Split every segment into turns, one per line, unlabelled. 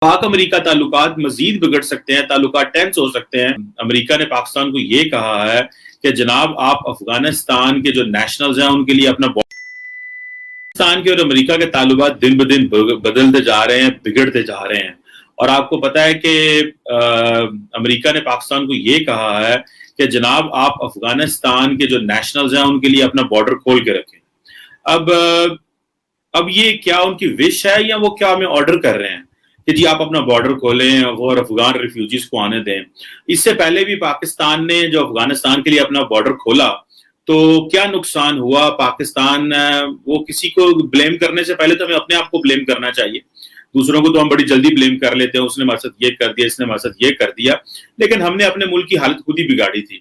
پاک امریکہ تعلقات مزید بگڑ سکتے ہیں، تعلقات ٹینس ہو سکتے ہیں۔ امریکہ نے پاکستان کو یہ کہا ہے کہ جناب آپ افغانستان کے جو نیشنلز ہیں ان کے لیے اپنا پاکستان کے اور امریکہ کے تعلقات دن بدن بدلتے جا رہے ہیں، بگڑتے جا رہے ہیں۔ اور آپ کو پتا ہے کہ امریکہ نے پاکستان کو یہ کہا ہے کہ جناب آپ افغانستان کے جو نیشنلز ہیں ان کے لیے اپنا بارڈر کھول کے رکھیں۔ اب یہ کیا ان کی وش ہے یا وہ کیا ہمیں آرڈر کر رہے ہیں کہ جی آپ اپنا بارڈر کھولیں اور افغان ریفیوجیز کو آنے دیں؟ اس سے پہلے بھی پاکستان نے جو افغانستان کے لیے اپنا بارڈر کھولا تو کیا نقصان ہوا؟ پاکستان وہ کسی کو بلیم کرنے سے پہلے تو ہمیں اپنے آپ کو بلیم کرنا چاہیے۔ دوسروں کو تو ہم بڑی جلدی بلیم کر لیتے ہیں، اس نے ہمارے ساتھ یہ کر دیا، اس نے ہمارے ساتھ یہ کر دیا، لیکن ہم نے اپنے ملک کی حالت خود ہی بگاڑی تھی۔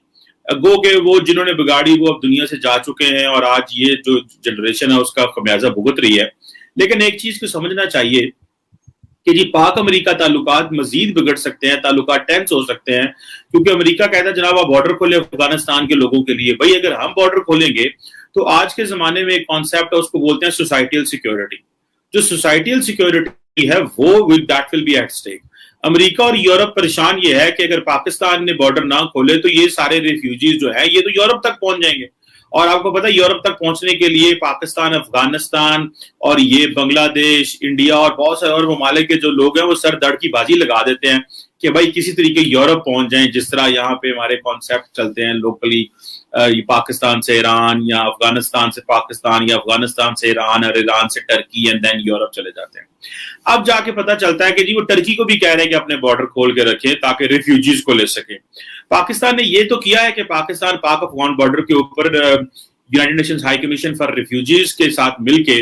گو کہ وہ جنہوں نے بگاڑی وہ اب دنیا سے جا چکے ہیں اور آج یہ جو جنریشن ہے اس کا خمیازہ بھگت رہی ہے۔ لیکن ایک چیز کو سمجھنا چاہیے کہ جی پاک امریکہ تعلقات مزید بگڑ سکتے ہیں، تعلقات ٹینس ہو سکتے ہیں، کیونکہ امریکہ کہتا ہے جناب آپ بارڈر کھولیں افغانستان کے لوگوں کے لیے۔ بھائی اگر ہم بارڈر کھولیں گے تو آج کے زمانے میں ایک کانسیپٹ ہے، اس کو بولتے ہیں سوسائٹیل سیکیورٹی۔ جو سوسائٹیل سیکیورٹی ہے وہ that will be at stake. امریکہ اور یورپ پریشان یہ ہے کہ اگر پاکستان نے بارڈر نہ کھولے تو یہ سارے ریفیوجیز جو ہیں یہ تو یورپ تک پہنچ جائیں گے، اور آپ کو پتا ہے یورپ تک پہنچنے کے لیے پاکستان، افغانستان اور یہ بنگلہ دیش، انڈیا اور بہت سارے اور ممالک کے جو لوگ ہیں وہ سر دڑ کی بازی لگا دیتے ہیں کہ بھائی کسی طریقے یورپ پہنچ جائیں، جس طرح یہاں پہ ہمارے کانسیپٹ چلتے ہیں لوکلی، پاکستان سے ایران یا افغانستان سے پاکستان یا افغانستان سے ایران اور ایران سے ٹرکی اینڈ دین یورپ چلے جاتے ہیں۔ اب جا کے پتا چلتا ہے کہ جی وہ ٹرکی کو بھی کہہ رہے ہیں کہ اپنے بارڈر کھول کے رکھیں تاکہ ریفیوجیز کو لے سکیں۔ پاکستان نے یہ تو کیا ہے کہ پاکستان پاک افغان بارڈر کے اوپر United nations high commission for refugees کے ساتھ مل کے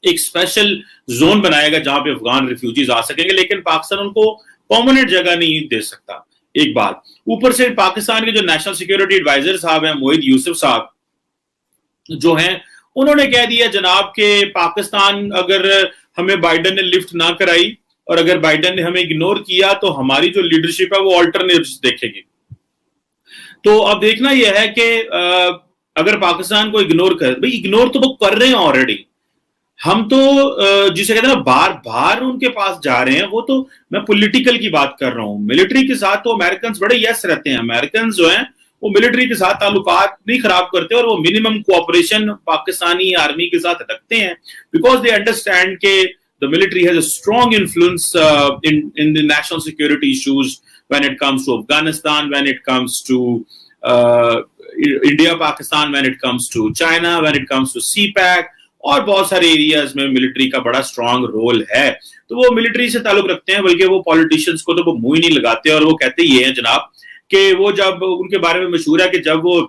ایک اسپیشل زون بنائے گا جہاں پہ افغان ریفیوجیز آ سکیں گے، لیکن پاکستان ان کو پرماننٹ جگہ نہیں دے سکتا۔ ایک بات اوپر سے پاکستان کے جو نیشنل سیکیورٹی ایڈوائزر صاحب ہیں موحد یوسف صاحب جو ہیں انہوں نے کہہ دیا جناب کہ پاکستان اگر ہمیں بائیڈن نے لفٹ نہ کرائی اور اگر بائیڈن نے ہمیں اگنور کیا تو ہماری جو لیڈرشپ ہے وہ آلٹرنیٹس دیکھے گی۔ تو اب دیکھنا یہ ہے کہ اگر پاکستان کو اگنور کر، بھئی اگنور تو وہ کر رہے ہیں آلریڈی، ہم تو جسے کہتے ہیں نا بار بار ان کے پاس جا رہے ہیں، وہ تو میں پولیٹیکل کی بات کر رہا ہوں۔ ملٹری کے ساتھ تو امریکنز بڑے یس رہتے ہیں، امریکنز جو ہیں وہ ملٹری کے ساتھ تعلقات نہیں خراب کرتے اور وہ منیمم کوآپریشن پاکستانی آرمی کے ساتھ رکھتے ہیں، بیکاز دے انڈرسٹینڈ کہ the military has a strong influence in the national security issues when it comes to Afghanistan, when it comes to India, Pakistan, when it comes to China, when it comes to CPAC اور بہت سارے areas میں military کا بڑا strong role ہے۔ تو وہ military سے تعلق رکھتے ہیں، بلکہ وہ پولیٹیشینز کو تو وہ منہ ہی نہیں لگاتے، اور وہ کہتے یہ ہیں جناب کہ وہ جب ان کے بارے میں مشہور ہے کہ جب وہ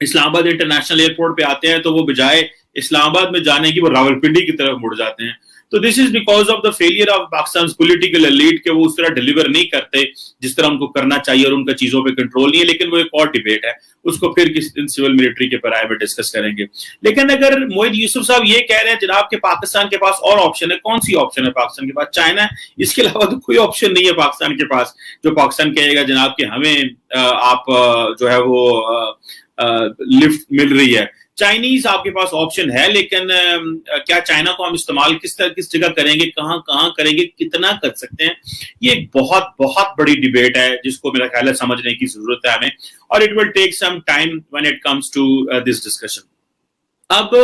اسلام آباد انٹرنیشنل ایئرپورٹ پہ آتے ہیں تو وہ بجائے اسلام آباد میں جانے کی وہ راولپنڈی کی طرف مڑ جاتے ہیں۔ تو this is because of the failure of Pakistan political elite کہ وہ اس طرح ڈیلیور نہیں کرتے جس طرح ان کو کرنا چاہیے، اور ان کا چیزوں پہ کنٹرول نہیں ہے۔ لیکن وہ ایک اور ڈیبیٹ ہے، اس کو پھر کسی دن سول ملٹری کے پرائے میں ڈسکس کریں گے۔ لیکن اگر موحد یوسف صاحب یہ کہہ رہے ہیں جناب کہ پاکستان کے پاس اور آپشن ہے، کون سی آپشن ہے پاکستان کے پاس؟ چائنا ہے، اس کے علاوہ تو کوئی آپشن نہیں ہے پاکستان کے پاس۔ جو پاکستان کہے گا جناب کہ ہمیں آپ جو ہے وہ لفٹ مل رہی ہے، چائنیز آپ کے پاس آپشن ہے، لیکن کیا چائنا کو ہم استعمال کس جگہ کریں گے، کہاں کریں گے، کتنا کر سکتے ہیں؟ یہ ایک بہت بہت بڑی ڈیبیٹ ہے جس کو میرا خیال ہے سمجھنے کی ضرورت ہے ہمیں، اور it will take some time when it comes to this discussion۔ اب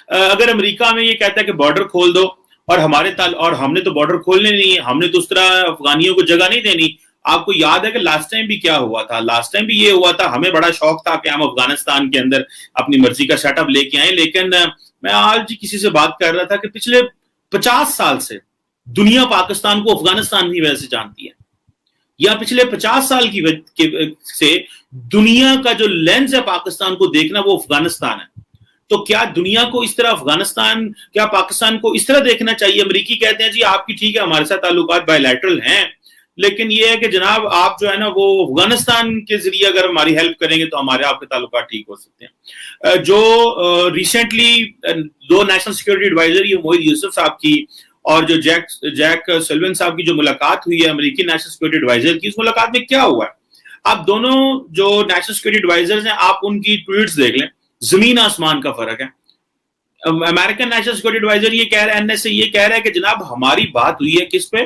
اگر امریکہ میں یہ کہتا ہے کہ بارڈر کھول دو اور اور ہم نے تو بارڈر کھولنے نہیں ہے، ہم نے تو اس طرح افغانیوں کو جگہ نہیں دینی۔ آپ کو یاد ہے کہ لاسٹ ٹائم بھی کیا ہوا تھا؟ لاسٹ ٹائم بھی یہ ہوا تھا، ہمیں بڑا شوق تھا کہ ہم افغانستان کے اندر اپنی مرضی کا سیٹ اپ لے کے آئیں، لیکن میں آج کسی سے بات کر رہا تھا کہ پچھلے 50 سال سے دنیا پاکستان کو افغانستان کی وجہ سے جانتی ہے، یا پچھلے 50 سال سے دنیا کا جو لینز ہے پاکستان کو دیکھنا وہ افغانستان ہے۔ تو کیا دنیا کو اس طرح کیا پاکستان کو اس طرح دیکھنا چاہیے؟ امریکی کہتے ہیں جی آپ کی ٹھیک ہے ہمارے ساتھ تعلقات بائی لیٹرل ہیں، لیکن یہ ہے کہ جناب آپ جو ہے نا وہ افغانستان کے ذریعے اگر ہماری ہیلپ کریں گے تو ہمارے آپ کے تعلقات ٹھیک ہو سکتے ہیں۔ جو ریسنٹلی دو نیشنل سیکورٹی ایڈوائزر یہ موحد یوسف صاحب کی اور جو جیک سلون صاحب کی جو ملاقات ہوئی ہے امریکی نیشنل سیکورٹی ایڈوائزر کی، اس ملاقات میں کیا ہوا ہے؟ آپ دونوں جو نیشنل سیکورٹی ایڈوائزرز ہیں آپ ان کی ٹویٹس دیکھ لیں، زمین آسمان کا فرق ہے۔ امریکن نیشنل سیکورٹی ایڈوائزر یہ کہہ رہا ہے، NSA یہ کہہ رہا ہے کہ جناب ہماری بات ہوئی ہے کس پہ؟